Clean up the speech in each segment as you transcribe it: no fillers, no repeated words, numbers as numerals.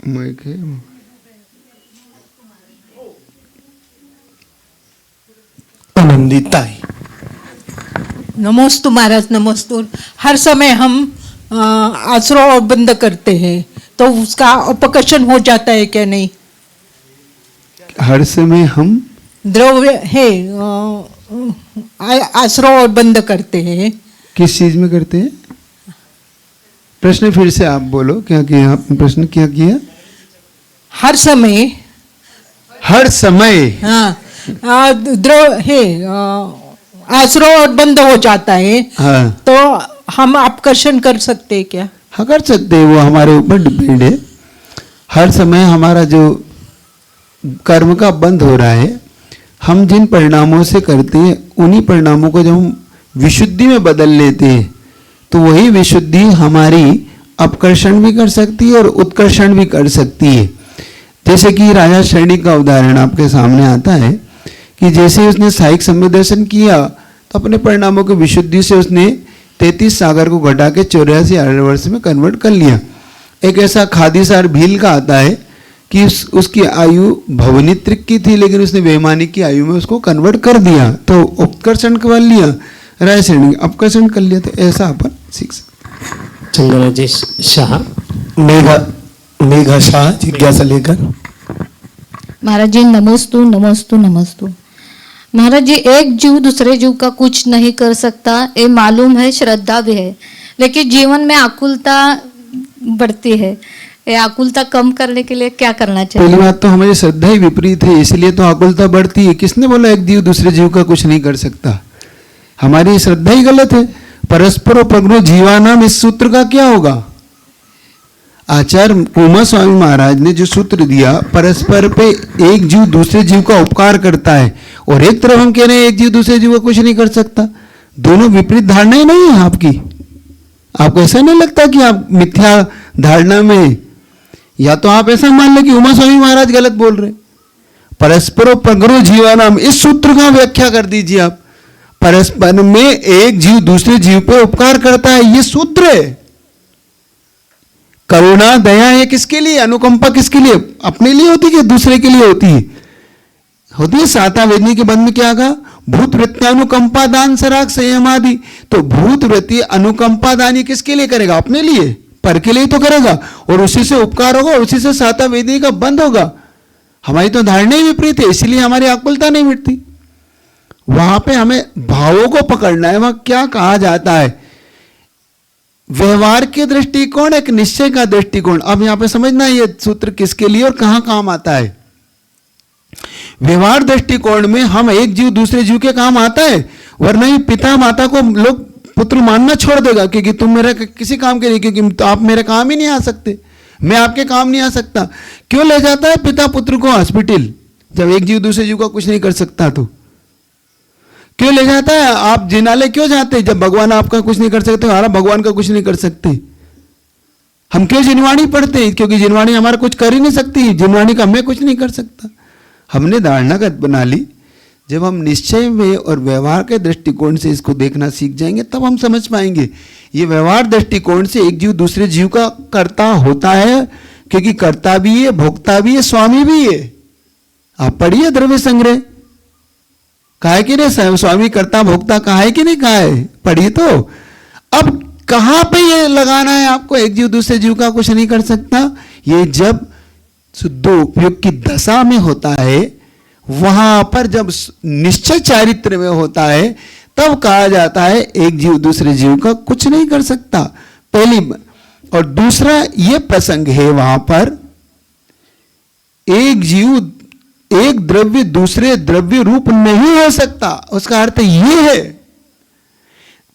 Mic है। आनंदिताई। नमोस्तु महाराज, नमोस्तु। हर समय हम आश्रय बंद करते हैं तो उसका अपकर्षण हो जाता है क्या? नहीं, हर समय हम द्रव्य है आश्रय बंद करते हैं। किस चीज में करते हैं? प्रश्न फिर से आप बोलो, क्या किया आपने? प्रश्न क्या किया? हर समय, हर समय हाँ, द्रव है आश्रय बंद हो जाता है। हाँ तो हम अपकर्षण कर सकते हैं क्या? हाँ कर सकते हैं, वो हमारे ऊपर डिपेंड है। हर समय हमारा जो कर्म का बंद हो रहा है, हम जिन परिणामों से करते हैं उन्हीं परिणामों को जब हम विशुद्धि में बदल लेते हैं तो वही विशुद्धि हमारी अपकर्षण भी कर सकती है और उत्कर्षण भी कर सकती है। जैसे कि राजा श्रेणी का उदाहरण आपके सामने आता है कि जैसे उसने साइक सम्यक दर्शन किया तो अपने परिणामों की विशुद्धि से उसने 33 सागर को घटा के 84 आर्यवर्ष में कन्वर्ट कर लिया। एक ऐसा खादीसार भील का आता है कि उसकी आयु भवनित्रिक की थी लेकिन उसने वैमानिक की आयु में उसको कन्वर्ट कर दिया, तो उपकर्षण कर लिया, राय श्रेणी अपकर्षण कर लिया। तो ऐसा अपन सीख सकते। चंद्रराजेश शाह। मेघा शाह जिज्ञासा लेकर। महाराज जी नमोस्तु नमोस्तु नमोस्तु। महाराज जी, एक जीव दूसरे जीव का कुछ नहीं कर सकता, ये मालूम है, श्रद्धा भी है, लेकिन जीवन में आकुलता बढ़ती है। ये आकुलता कम करने के लिए क्या करना चाहिए? पहली बात तो हमारी श्रद्धा ही विपरीत है, इसलिए तो आकुलता बढ़ती है। किसने बोला एक जीव दूसरे जीव का कुछ नहीं कर सकता? हमारी श्रद्धा ही गलत है। परस्पर प्रज्ञो जीवानाम, इस सूत्र का क्या होगा? आचार्य उमा स्वामी महाराज ने जो सूत्र दिया, परस्पर पे एक जीव दूसरे जीव का उपकार करता है और एक तरफ हम कह रहे हैं एक जीव दूसरे जीव का कुछ नहीं कर सकता। दोनों विपरीत धारणाएं नहीं है आपकी। आपको ऐसा नहीं लगता कि आप मिथ्या धारणा में, या तो आप ऐसा मान लें कि उमा स्वामी महाराज गलत बोल रहे? परस्परो प्रज्ञो जीवानाम, इस सूत्र का व्याख्या कर दीजिए आप। परस्पर में एक जीव दूसरे जीव पे उपकार करता है, ये सूत्र है। करुणा दया ये किसके लिए? अनुकंपा किसके लिए? अपने लिए होती है कि दूसरे के लिए होती है? होती है। साता वेदनी के बंध में क्या कहा? भूत वृत्तानुकंपा दान सराग संयम आदि। तो भूत वृत्ति अनुकंपा दान ये किसके लिए करेगा? अपने लिए, पर के लिए तो करेगा, और उसी से उपकार होगा, उसी से साता वेदनी का बंद होगा। हमारी तो धारणा ही विपरीत है, इसलिए हमारी आकुलता नहीं मिटती। वहां पे हमें भावों को पकड़ना है। वहां क्या कहा जाता है? व्यवहार के दृष्टिकोण, एक निश्चय का दृष्टिकोण। अब यहां पे समझना है ये सूत्र किसके लिए और कहां काम आता है। व्यवहार दृष्टिकोण में हम एक जीव दूसरे जीव के काम आता है, वरना ही पिता माता को लोग पुत्र मानना छोड़ देगा क्योंकि तुम मेरा किसी काम के लिए, क्योंकि तो आप मेरे काम ही नहीं आ सकते, मैं आपके काम नहीं आ सकता। क्यों ले जाता है पिता पुत्र को हॉस्पिटल जब एक जीव दूसरे जीव का कुछ नहीं कर सकता? तो क्यों ले जाता है? आप जिनालय क्यों जाते हैं जब भगवान आपका कुछ नहीं कर सकते, हमारा भगवान का कुछ नहीं कर सकते? हम क्यों जिनवाणी पढ़ते हैं? क्योंकि जिनवाणी हमारा कुछ कर ही नहीं सकती, जिनवाणी का मैं कुछ नहीं कर सकता। हमने धारणागत बना ली। जब हम निश्चय में और व्यवहार के दृष्टिकोण से इसको देखना सीख जाएंगे तब हम समझ पाएंगे। ये व्यवहार दृष्टिकोण से एक जीव दूसरे जीव का कर्ता होता है, क्योंकि कर्ता भी है, भोक्ता भी है, स्वामी भी है। आप पढ़िए द्रव्य संग्रह, कहा है कि नहीं? स्वामी कर्ता भोक्ता कहा है कि नहीं कहा है? पढ़िए। तो अब कहां पे ये लगाना है आपको? एक जीव दूसरे जीव का कुछ नहीं कर सकता। ये जब शुद्धोपयोग की दशा में होता है, वहां पर जब निश्चय चारित्र में होता है, तब कहा जाता है एक जीव दूसरे जीव का कुछ नहीं कर सकता। पहली। और दूसरा ये प्रसंग है वहां पर, एक जीव एक द्रव्य दूसरे द्रव्य रूप नहीं हो सकता। उसका अर्थ ये है,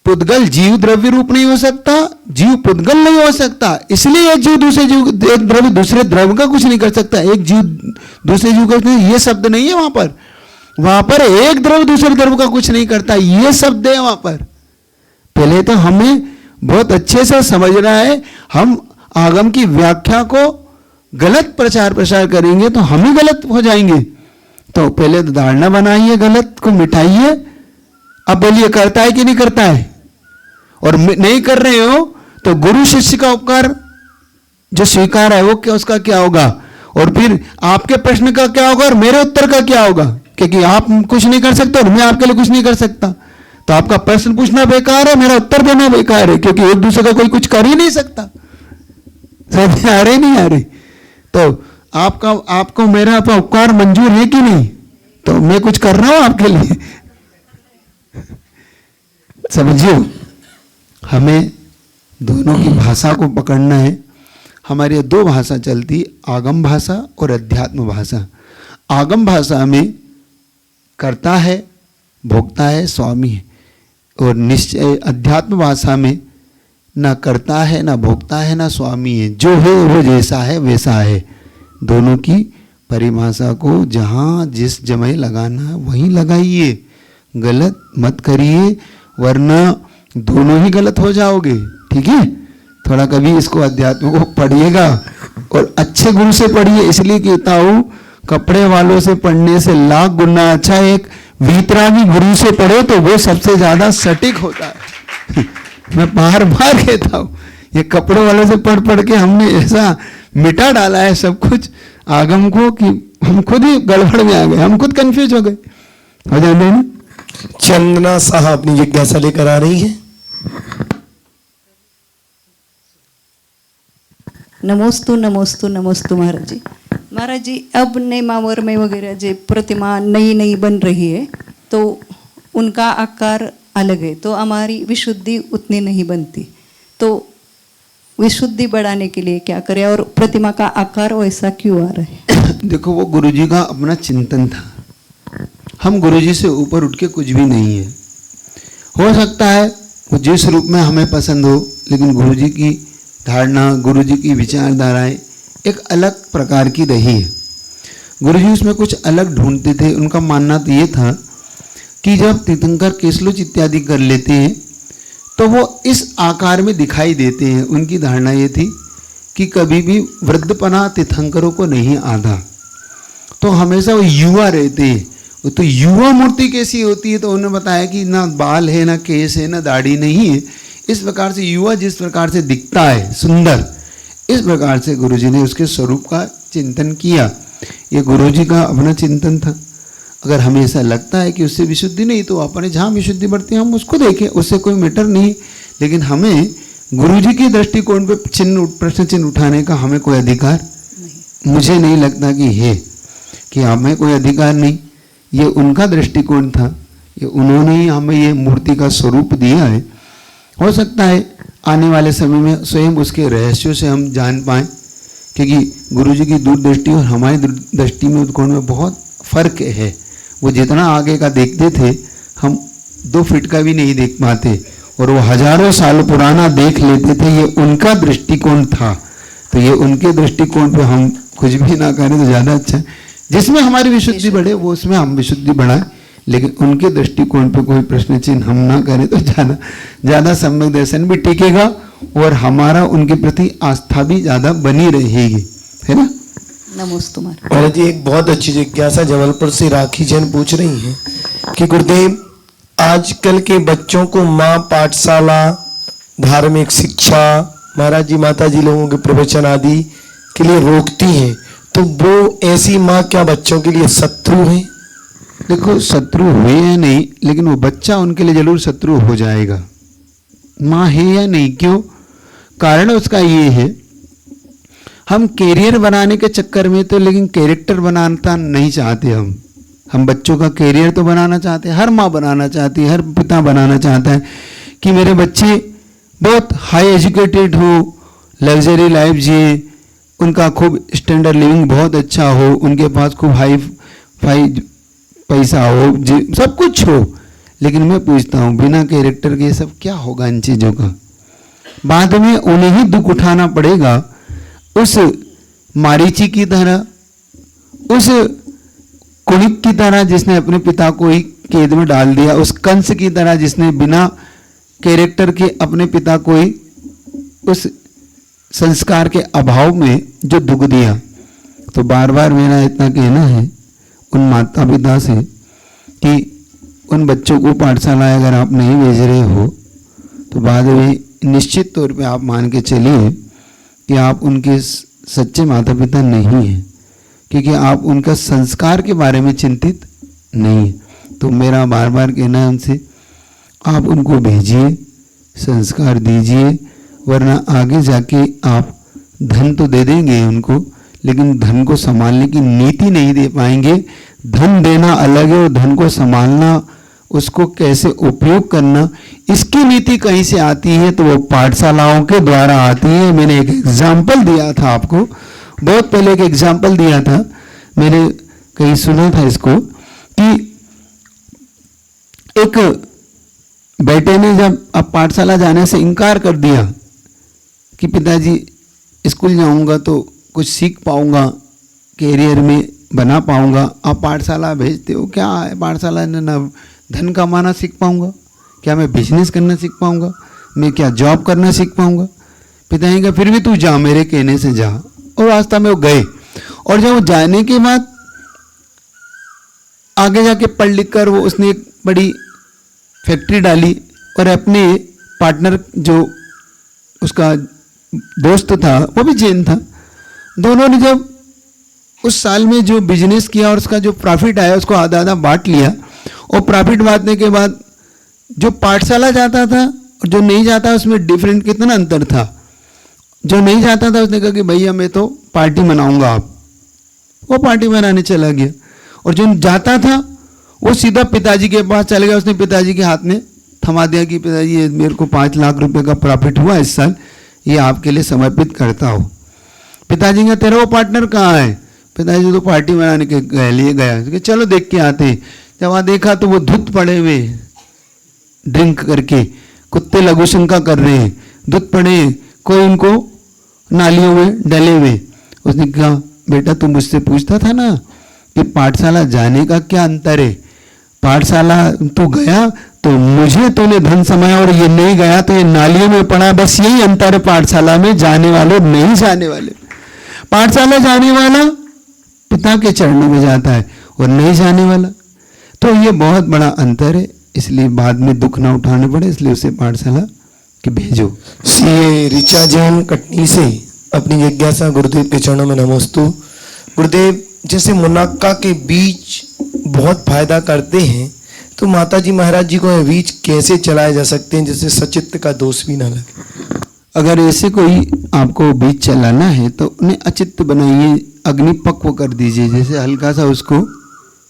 पुद्गल जीव द्रव्य रूप नहीं हो सकता, जीव पुद्गल नहीं हो सकता। इसलिए एक जीव दूसरे जीव, एक द्रव्य दूसरे द्रव्य का कुछ नहीं कर सकता। एक जीव दूसरे जीव का, ये शब्द नहीं है वहां पर। वहां पर एक द्रव्य दूसरे द्रव्य का कुछ नहीं करता, ये शब्द है वहां पर। पहले तो हमें बहुत अच्छे से समझना है। हम आगम की व्याख्या को गलत प्रचार प्रसार करेंगे तो हम ही गलत हो जाएंगे। तो पहले तो धारणा बनाइए, गलत को मिटाइए। अब बोलिए करता है कि नहीं करता है? और नहीं कर रहे हो तो गुरु शिष्य का उपकार जो स्वीकार है वो क्या, उसका क्या होगा, और फिर आपके प्रश्न का क्या होगा और मेरे उत्तर का क्या होगा, क्योंकि आप कुछ नहीं कर सकते और मैं आपके लिए कुछ नहीं कर सकता। तो आपका प्रश्न पूछना बेकार है, मेरा उत्तर देना बेकार है, क्योंकि एक दूसरे का कोई कुछ कर ही नहीं सकता। समझ आ रही नहीं आ रही? तो आपको मेरा उपकार मंजूर है कि नहीं? तो मैं कुछ कर रहा हूं आपके लिए। समझियो, हमें दोनों की भाषा को पकड़ना है। हमारी दो भाषा चलती, आगम भाषा और अध्यात्म भाषा। आगम भाषा में करता है, भोगता है, स्वामी है, और निश्चय अध्यात्म भाषा में ना करता है, ना भोगता है, ना स्वामी है। जो है वो जैसा है वैसा है। दोनों की परिभाषा को जहाँ जिस जगह लगाना है वहीं लगाइए, गलत मत करिए, वरना दोनों ही गलत हो जाओगे। ठीक है? थोड़ा कभी इसको अध्यात्म को पढ़िएगा और अच्छे गुरु से पढ़िए। इसलिए कहता हूँ, कपड़े वालों से पढ़ने से लाख गुना अच्छा एक वीतरागी गुरु से पढ़ो तो वो सबसे ज्यादा सटीक होता है। मैं बार बार कहता हूँ, ये कपड़े वालों से पढ़ पढ़ के हमने ऐसा मिटा डाला है सब कुछ आगम को कि हम खुद ही गड़बड़ में आ गए, हम खुद कंफ्यूज हो गए। हो जाए ना? चंदना साहा अपनी जिज्ञासा लेकर आ रही है। नमोस्तु नमोस्तु नमोस्तु महाराज जी। महाराज जी, अब नेमावर में वगैरह जो प्रतिमा नई नई बन रही है तो उनका आकार अलग है, तो हमारी विशुद्धि उतनी नहीं बनती। तो विशुद्धि बढ़ाने के लिए क्या करें और प्रतिमा का आकार वैसा क्यों आ रहा है? देखो, वो गुरुजी का अपना चिंतन था। हम गुरुजी से ऊपर उठ के कुछ भी नहीं है। हो सकता है वो जिस रूप में हमें पसंद हो, लेकिन गुरुजी की धारणा, गुरुजी की विचारधाराएं एक अलग प्रकार की रही है। गुरुजी उसमें कुछ अलग ढूंढते थे। उनका मानना तो ये था कि जब तीर्थंकर केसलुच इत्यादि कर लेते हैं तो वो इस आकार में दिखाई देते हैं। उनकी धारणा ये थी कि कभी भी वृद्धपना तीर्थंकरों को नहीं आता, तो हमेशा वो युवा रहते हैं। तो युवा मूर्ति कैसी होती है? तो उन्होंने बताया कि ना बाल है, ना केस है, ना दाढ़ी नहीं है। इस प्रकार से युवा जिस प्रकार से दिखता है सुंदर, इस प्रकार से गुरुजी ने उसके स्वरूप का चिंतन किया। ये गुरुजी का अपना चिंतन था। अगर हमें ऐसा लगता है कि उससे विशुद्धि नहीं, तो अपने जहाँ विशुद्धि बढ़ती है हम उसको देखें, उससे कोई मैटर नहीं। लेकिन हमें गुरुजी के दृष्टिकोण पे प्रश्न चिन्ह उठाने का हमें कोई अधिकार मुझे नहीं लगता कि है, कि हमें कोई अधिकार नहीं। ये उनका दृष्टिकोण था, ये उन्होंने ही हमें ये मूर्ति का स्वरूप दिया है। हो सकता है आने वाले समय में स्वयं उसके रहस्यों से हम जान पाएँ, क्योंकि गुरुजी की दूरदृष्टि और हमारी दृष्टि में उद्कोण में बहुत फर्क है। वो जितना आगे का देखते थे, हम 2 फीट का भी नहीं देख पाते, और वो हजारों साल पुराना देख लेते थे। ये उनका दृष्टिकोण था। तो ये उनके दृष्टिकोण पे हम कुछ भी ना करें तो ज़्यादा अच्छा है। जिसमें हमारी विशुद्धि बढ़े वो उसमें हम विशुद्धि बढ़ाएं, लेकिन उनके दृष्टिकोण पे कोई प्रश्न चिन्ह हम ना करें तो ज़्यादा सम्यक दर्शन भी टिकेगा और हमारा उनके प्रति आस्था भी ज़्यादा बनी रहेगी, है ना? नमोस्तु महाराज। महाराज जी, एक बहुत अच्छी जिज्ञासा जबलपुर से राखी जैन पूछ रही हैं कि गुरुदेव, आजकल के बच्चों को माँ पाठशाला, धार्मिक शिक्षा, महाराज जी माता जी लोगों के प्रवचन आदि के लिए रोकती हैं, तो वो ऐसी माँ क्या बच्चों के लिए शत्रु है? देखो, शत्रु हुए या नहीं, लेकिन वो बच्चा उनके लिए जरूर शत्रु हो जाएगा। माँ है या नहीं, क्यों? कारण उसका ये है, हम कैरियर बनाने के चक्कर में तो लेकिन कैरेक्टर बनाना नहीं चाहते। हम बच्चों का कैरियर तो बनाना चाहते हैं, हर माँ बनाना चाहती है, हर पिता बनाना चाहता है कि मेरे बच्चे बहुत हाई एजुकेटेड हो, लग्जरी लाइफ जिए, उनका खूब स्टैंडर्ड लिविंग बहुत अच्छा हो, उनके पास खूब हाई फाई पैसा हो, सब कुछ हो। लेकिन मैं पूछता हूँ, बिना कैरेक्टर के सब क्या होगा इन चीज़ों का? बाद में उन्हें ही दुख उठाना पड़ेगा। उस मारीची की तरह, उस कुणिक की तरह जिसने अपने पिता को ही कैद में डाल दिया, उस कंस की तरह जिसने बिना कैरेक्टर के अपने पिता को ही उस संस्कार के अभाव में जो दुख दिया। तो बार बार मेरा इतना कहना है उन माता पिता से कि उन बच्चों को पाठशाला अगर आप नहीं भेज रहे हो तो बाद में निश्चित तौर पे आप मान के चलिए कि आप उनके सच्चे माता पिता नहीं हैं, क्योंकि आप उनका संस्कार के बारे में चिंतित नहीं है। तो मेरा बार बार कहना है उनसे, आप उनको भेजिए, संस्कार दीजिए, वरना आगे जाके आप धन तो दे देंगे उनको, लेकिन धन को संभालने की नीति नहीं दे पाएंगे। धन देना अलग है और धन को संभालना, उसको कैसे उपयोग करना, इसकी नीति कहीं से आती है तो वो पाठशालाओं के द्वारा आती है। मैंने एक एग्जाम्पल दिया था आपको, बहुत पहले एक एग्जाम्पल दिया था, मैंने कहीं सुना था इसको, कि एक बेटे ने जब अब पाठशाला जाने से इनकार कर दिया कि पिताजी स्कूल जाऊंगा तो कुछ सीख पाऊंगा, कैरियर में बना पाऊंगा, आप पाठशाला भेजते हो, क्या है पाठशाला में ना धन कमाना सीख पाऊंगा, क्या मैं बिजनेस करना सीख पाऊंगा, मैं क्या जॉब करना सीख पाऊंगा। पिताजी का फिर भी तू जा, मेरे कहने से जा। और रास्ता में वो गए, और जब वो जाने के बाद आगे जाके पढ़ लिख कर वो उसने एक बड़ी फैक्ट्री डाली, और अपने पार्टनर जो उसका दोस्त था वो भी जैन था, दोनों ने जब उस साल में जो बिजनेस किया और उसका जो प्रॉफिट आया उसको आधा आधा बांट लिया। और प्रॉफिट बांटने के बाद जो पाठशाला जाता था और जो नहीं जाता उसमें डिफरेंट कितना अंतर था। जो नहीं जाता था उसने कहा कि भैया मैं तो पार्टी मनाऊंगा, आप, वो पार्टी मनाने चला गया। और जो जाता था वो सीधा पिताजी के पास चले गया, उसने पिताजी के हाथ में थमा दिया कि पिताजी ये मेरे को 5 लाख रुपए का प्रॉफिट हुआ इस साल, ये आपके लिए समर्पित करता हो। पिताजी का तेरा वो पार्टनर कहाँ है? पिताजी तो पार्टी मनाने के लिए गया, कि चलो देख के आते। जब वहाँ देखा तो वो धुत पड़े हुए ड्रिंक करके, कुत्ते लघु शंका कर रहे हैं, धुत पड़े, कोई उनको नालियों में डले हुए। उसने कहा बेटा तू मुझसे पूछता था ना कि पाठशाला जाने का क्या अंतर है, पाठशाला तू गया तो मुझे तूने धन समाया और ये नहीं गया तो ये नालियों में पड़ा, बस यही अंतर है पाठशाला में जाने वाले नहीं जाने वाले। पाठशाला जाने वाला पिता के चरणों में जाता है और नहीं जाने वाला, तो ये बहुत बड़ा अंतर है। इसलिए बाद में दुख ना उठाने पड़े, इसलिए उसे पाठशाला कि भेजो। सीए ऋचा जैन कटनी से अपनी जिज्ञासा गुरुदेव के चरणों में नमोस्तु। गुरुदेव, जैसे मुनाक्का के बीज बहुत फायदा करते हैं, तो माता जी महाराज जी को ये बीज कैसे चलाए जा सकते हैं जिससे सचित्त का दोष भी ना लगे? अगर ऐसे कोई आपको बीज चलाना है तो उन्हें अचित्त बनाइए, अग्नि पक्व कर दीजिए। जैसे हल्का सा उसको,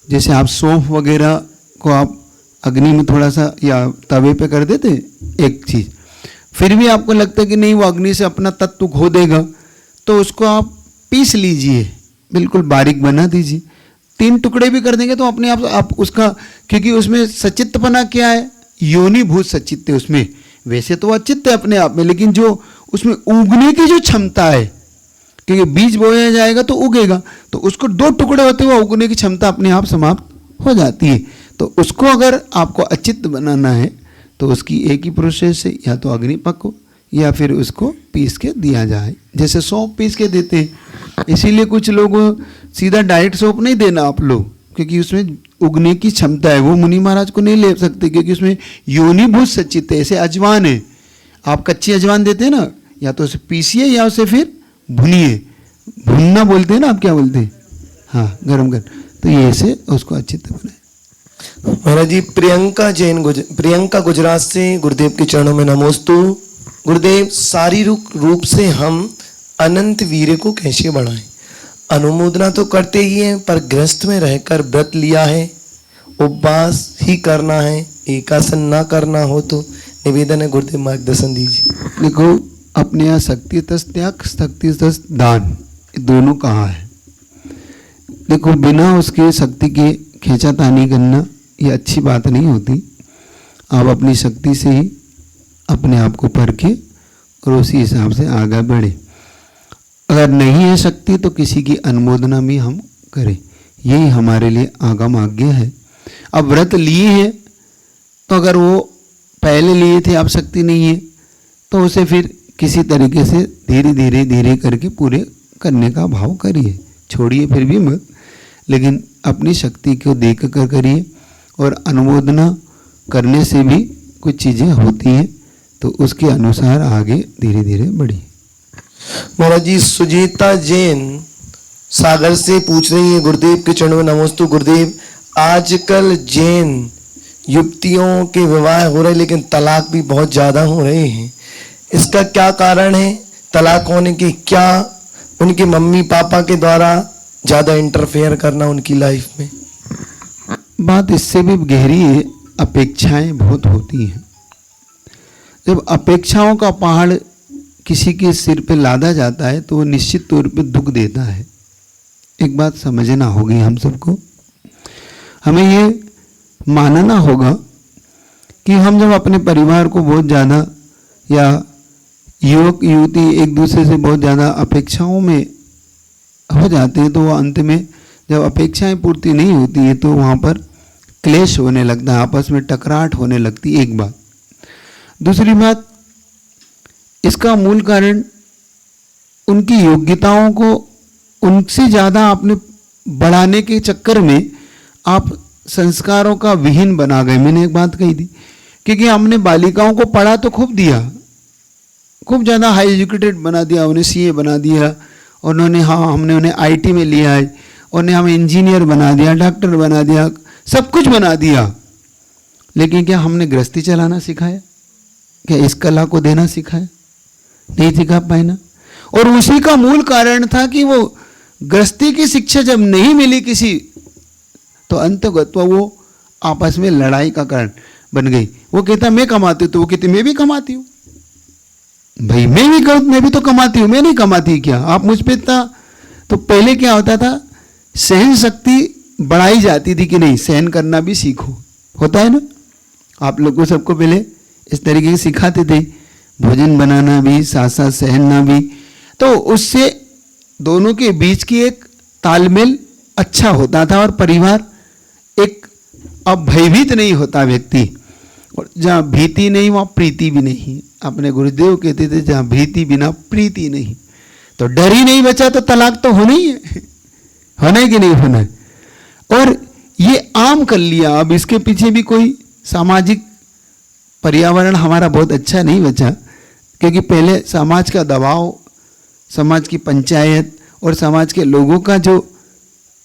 जैसे आप सौंफ वगैरह को आप अग्नि में थोड़ा सा या तवे पे कर देते एक चीज़, फिर भी आपको लगता है कि नहीं वो अग्नि से अपना तत्व खो देगा, तो उसको आप पीस लीजिए, बिल्कुल बारीक बना दीजिए। 3 टुकड़े भी कर देंगे तो अपने आप उसका, क्योंकि उसमें सचित्तपना क्या है, योनिभूत सचित्त है उसमें। वैसे तो अचित्त है अपने आप में, लेकिन जो उसमें उगने की जो क्षमता है, क्योंकि बीज बोया जाएगा तो उगेगा, तो उसको 2 टुकड़े होते हुए उगने की क्षमता अपने आप समाप्त हो जाती है। तो उसको अगर आपको अचित्त बनाना है तो उसकी एक ही प्रोसेस है, या तो अग्नि पक्व या फिर उसको पीस के दिया जाए, जैसे सौंफ पीस के देते हैं। इसीलिए कुछ लोग सीधा डायरेक्ट सौंफ नहीं देना आप लोग, क्योंकि उसमें उगने की क्षमता है, वो मुनि महाराज को नहीं ले सकते, क्योंकि उसमें योनिभूत सचित्त है। ऐसे अजवान है, आप कच्ची अजवान देते हैं ना, या तो उसे पीसिए या उसे फिर भुनिए, भुनना बोलते हैं ना, आप क्या बोलते हैं, हाँ गरम कर, तो ये ऐसे उसको अचित्त बनाए। महाराज जी, प्रियंका गुजरात से गुरुदेव के चरणों में नमोस्तु। गुरुदेव, शारीरिक रूप से हम अनंत वीर्य को कैसे बढ़ाएं? अनुमोदना तो करते ही हैं, पर गृहस्थ में रहकर व्रत लिया है, उपवास ही करना है, एकासन ना करना हो तो निवेदन है, गुरुदेव मार्गदर्शन दीजिए। देखो, अपने यहाँ शक्ति तस्त त्याग, शक्ति तस्त दान, ये दोनों कहाँ है? देखो, बिना उसके शक्ति के खींचातानी करना ये अच्छी बात नहीं होती। आप अपनी शक्ति से ही अपने आप को परखे और उसी हिसाब से आगे बढ़े। अगर नहीं है शक्ति तो किसी की अनुमोदना भी हम करें, यही हमारे लिए आगम आज्ञा है। अब व्रत लिए हैं तो अगर वो पहले लिए थे, अब शक्ति नहीं है, तो उसे फिर किसी तरीके से धीरे धीरे धीरे करके पूरे करने का भाव करिए, छोड़िए फिर भी मत, लेकिन अपनी शक्ति को देख कर करिए। और अनुमोदना करने से भी कुछ चीज़ें होती हैं, तो उसके अनुसार आगे धीरे धीरे बढ़िए। महाराज जी सुजीता जैन सागर से पूछ रही है, गुरुदेव के चरणों में नमोस्तु। गुरुदेव, आजकल जैन युवतियों के विवाह हो रहे लेकिन तलाक भी बहुत ज्यादा हो रहे हैं, इसका क्या कारण है? तलाक होने की क्या उनके मम्मी पापा के द्वारा ज्यादा इंटरफेयर करना उनकी लाइफ में? बात इससे भी गहरी है। अपेक्षाएं बहुत होती हैं। जब अपेक्षाओं का पहाड़ किसी के सिर पे लादा जाता है तो वो निश्चित तौर पे दुख देता है। एक बात समझना होगी हम सबको, हमें ये मानना होगा कि हम जब अपने परिवार को बहुत ज़्यादा या युवक युवती एक दूसरे से बहुत ज़्यादा अपेक्षाओं में हो जाते हैं तो वो अंत में जब अपेक्षाएं पूर्ति नहीं होती है तो वहाँ पर क्लेश होने लगता है, आपस में टकराहट होने लगती है। एक बात। दूसरी बात, इसका मूल कारण उनकी योग्यताओं को उनसे ज़्यादा आपने बढ़ाने के चक्कर में आप संस्कारों का विहीन बना गए। मैंने एक बात कही थी, क्योंकि हमने बालिकाओं को पढ़ा तो खूब दिया, खूब ज़्यादा हाई एजुकेटेड बना दिया, उन्हें सीए बना दिया, उन्होंने हमने उन्हें आईटी में लिया है, उन्हें हमें इंजीनियर बना दिया, डॉक्टर बना दिया, सब कुछ बना दिया। लेकिन क्या हमने गृहस्थी चलाना सिखाया? क्या इस कला को देना सिखाया? नहीं सिखा पाए ना। और उसी का मूल कारण था कि वो गृहस्थी की शिक्षा जब नहीं मिली किसी, तो अंतगत वो आपस में लड़ाई का कारण बन गई। वो कहता मैं कमाती हूँ, तो वो कहती मैं भी कमाती हूँ। भाई मैं भी तो कमाती हूँ, मैं नहीं कमाती क्या? आप मुझ पे इतना। तो पहले क्या होता था, सहन शक्ति बढ़ाई जाती थी कि नहीं सहन करना भी सीखो, होता है ना। आप लोग को सबको पहले इस तरीके से सिखाते थे, भोजन बनाना भी, साथ साथ सहना भी। तो उससे दोनों के बीच की एक तालमेल अच्छा होता था और परिवार एक अब भयभीत नहीं होता व्यक्ति। और जहाँ भीति नहीं वहाँ प्रीति भी नहीं। अपने गुरुदेव कहते थे जहाँ भीति बिना प्रीति नहीं। तो डर ही नहीं बचा तो तलाक तो होना ही है, होना है कि नहीं होना है। और ये आम कर लिया। अब इसके पीछे भी कोई सामाजिक पर्यावरण हमारा बहुत अच्छा नहीं बचा, क्योंकि पहले समाज का दबाव, समाज की पंचायत और समाज के लोगों का जो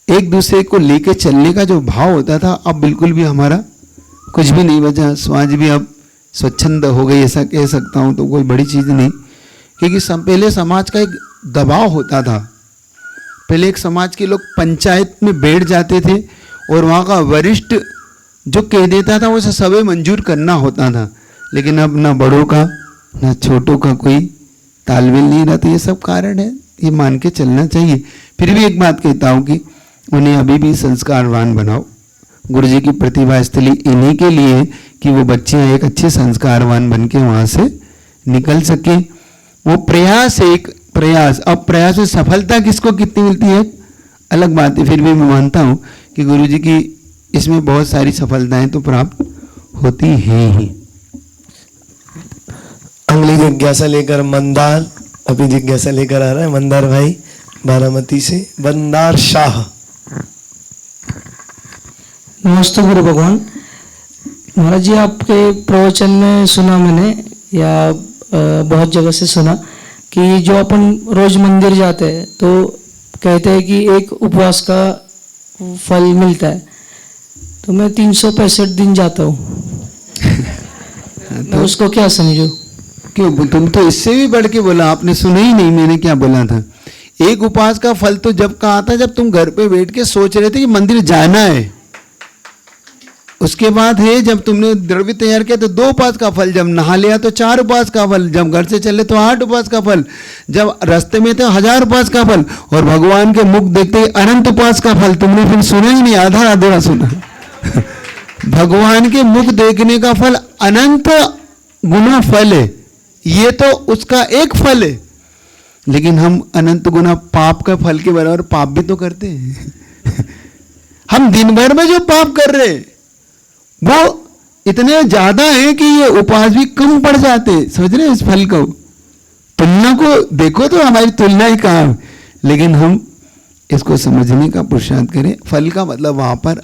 एक दूसरे को लेके चलने का जो भाव होता था, अब बिल्कुल भी हमारा कुछ भी नहीं बचा। समाज भी अब स्वच्छंद हो गई, ऐसा कह सकता हूँ, तो कोई बड़ी चीज़ नहीं। क्योंकि पहले समाज का एक दबाव होता था। पहले एक समाज के लोग पंचायत में बैठ जाते थे और वहाँ का वरिष्ठ जो कह देता था वो सबे मंजूर करना होता था। लेकिन अब ना बड़ों का ना छोटों का कोई तालमेल नहीं रहता। ये सब कारण है, ये मान के चलना चाहिए। फिर भी एक बात कहता हूँ कि उन्हें अभी भी संस्कारवान बनाओ। गुरु जी की प्रतिभा स्थली इन्हीं के लिए कि वो बच्चे एक अच्छे संस्कारवान बन के वहाँ से निकल सके। वो प्रयास है, एक प्रयास। अब प्रयास में सफलता किसको कितनी मिलती है अलग बात है। फिर भी मैं मानता हूँ कि गुरु जी की इसमें बहुत सारी सफलताएं तो प्राप्त होती हैं ही। अगली जिज्ञासा लेकर मंदार अभी जिज्ञासा लेकर आ रहा है। मंदार भाई बारामती से, मंदार शाह। नमस्ते गुरु भगवान। महाराज जी, आपके प्रवचन में सुना मैंने, या बहुत जगह से सुना कि जो अपन रोज मंदिर जाते हैं तो कहते हैं कि एक उपवास का फल मिलता है। तो मैं 365 दिन जाता हूँ। मैं उसको क्या समझूं? क्यों? तुम तो इससे भी बढ़ के बोला, आपने सुना ही नहीं मैंने क्या बोला था। एक उपवास का फल तो जब कहा था जब तुम घर पे बैठ के सोच रहे थे कि मंदिर जाना है। उसके बाद है जब तुमने द्रव्य तैयार किया तो 2 उपवास का फल, जब नहा लिया तो 4 उपवास का फल, जब घर से चले तो 8 उपवास का फल, जब रास्ते में तो 1000 उपवास का फल, और भगवान के मुख देखते ही अनंत उपवास का फल। तुमने फिर सुना ही नहीं, आधा अधूरा सुना। भगवान के मुख देखने का फल अनंत गुना फल है, ये तो उसका एक फल है। लेकिन हम अनंत गुना पाप का फल के बराबर पाप भी तो करते हैं। हम दिन भर में जो पाप कर रहे हैं वो इतने ज्यादा है कि ये उपवास भी कम पड़ जाते। समझ रहे इस फल को? तुलना को देखो तो हमारी तुलना ही कहाँ है। लेकिन हम इसको समझने का पुरुषार्थ करें। फल का मतलब वहां पर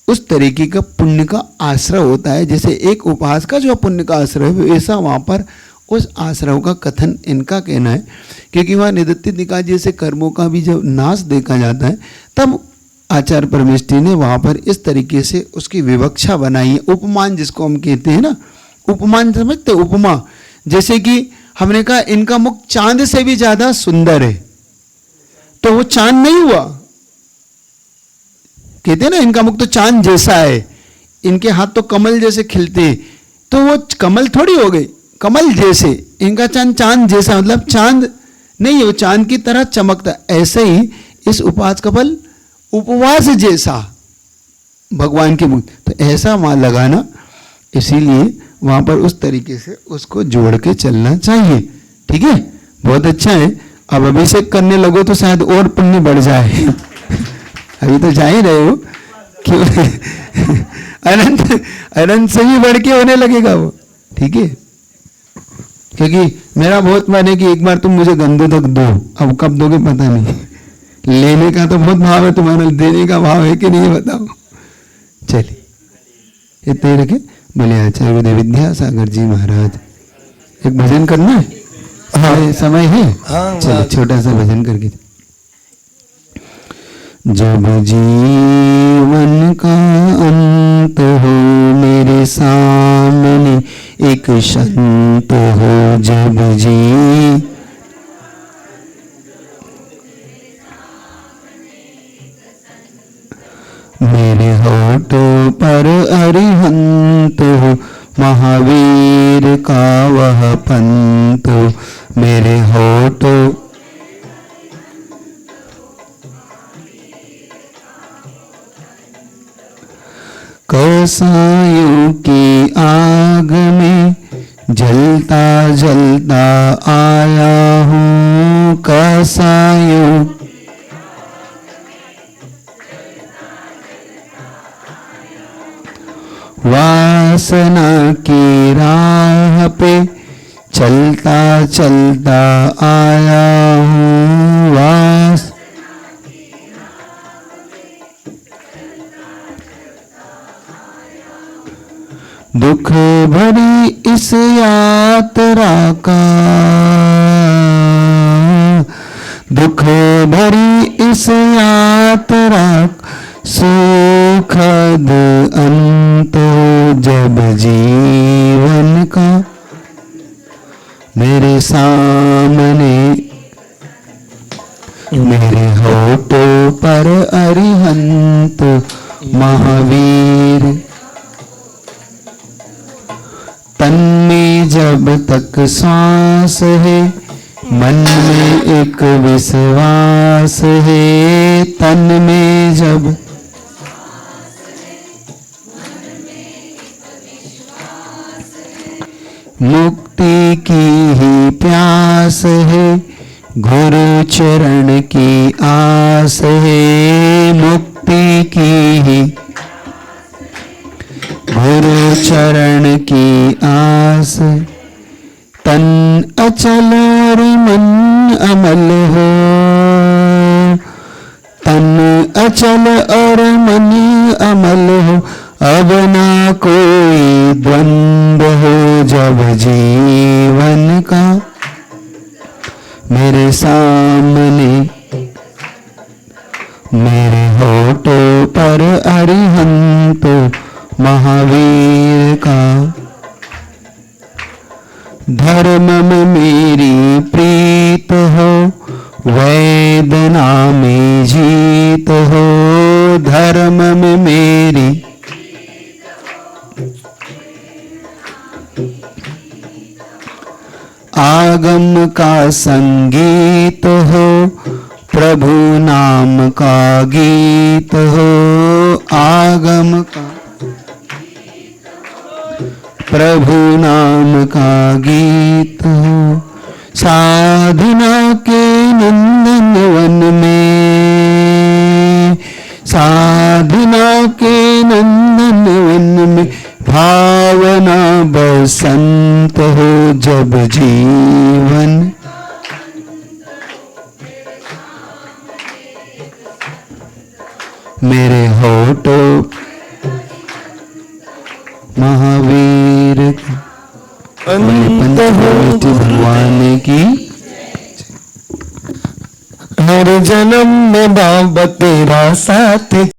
उस तरीके का पुण्य का आश्रय होता है। जैसे एक उपवास का जो पुण्य का आश्रय है, वैसा वहां पर उस आश्रव का कथन इनका कहना है, क्योंकि वहाँ निदत्ति निकाय जैसे कर्मों का भी जब नाश देखा जाता है तब आचार्य परमेष्ठी ने वहाँ पर इस तरीके से उसकी विवक्षा बनाई है। उपमान जिसको हम कहते हैं ना, उपमान समझते, उपमा, जैसे कि हमने कहा इनका मुख चांद से भी ज्यादा सुंदर है, तो वो चांद नहीं हुआ, कहते हैं ना इनका मुख तो चांद जैसा है, इनके हाथ तो कमल जैसे खिलते, तो वो कमल थोड़ी हो गई, कमल जैसे, इनका चांद चांद जैसा, मतलब चांद नहीं है, वो चांद की तरह चमकता। ऐसे ही इस उपास कपल उपवास जैसा भगवान के मुख, तो ऐसा वहां लगाना, इसीलिए वहां पर उस तरीके से उसको जोड़ के चलना चाहिए। ठीक है, बहुत अच्छा है। अब अभिषेक करने लगो तो शायद और पुण्य बढ़ जाए। अभी तो जा ही रहे हो, क्यों? अनंत अनंत से भी बढ़ के होने लगेगा वो। ठीक है, क्योंकि मेरा बहुत मन है कि एक बार तुम मुझे गंदे तक दो, अब कब दोगे पता नहीं। लेने का तो बहुत भाव है तुम्हारा, देने का भाव है कि नहीं बताओ। चलिए इतने ही रखे। बोले आचार्य गुरुदेव विद्यासागर जी महाराज। एक भजन करना है? हाँ, समय है। हाँ, चलो छोटा सा भजन करके। जब जीवन का अंत हो मेरे सामने एक संत हो, जब जी मेरे होठों पर अरिहंत हो, महावीर का वह पंत हो, मेरे होठों कसायों की आग में जलता जलता आया हूँ, कसायों वासना की राह पे चलता चलता आया हूँ, दुख भरी इस यात्रा का, दुख भरी इस यात्रा सुखद अंत हो, जब जीवन का मेरे सामने मेरे होठों पर अरिहंत महावीर, तन में जब तक सांस है मन में एक विश्वास है, तन में जब मुक्ति की ही प्यास है, गुरु चरण की आस है, मुक्ति की ही गुरु चरण की आस, तन अचल और मन अमल हो, तन अचल और मन अमल हो, अब ना कोई द्वंद्व हो, जब जीवन का मेरे सामने मेरे होठों पर अरिहंत महावीर का, धर्म में मेरी प्रीत हो, वेदना में जीत हो, धर्म में मेरी आगम का संगीत हो, प्रभु नाम का गीत हो, आगम का प्रभु नाम का गीत हो, साधना के नंदन वन में, साधना के नंदन वन में भावना बसंत हो, जब जीवन मेरे होठों महावीर। अंत हो भगवान की हर जन्म में बाबा तेरा साथ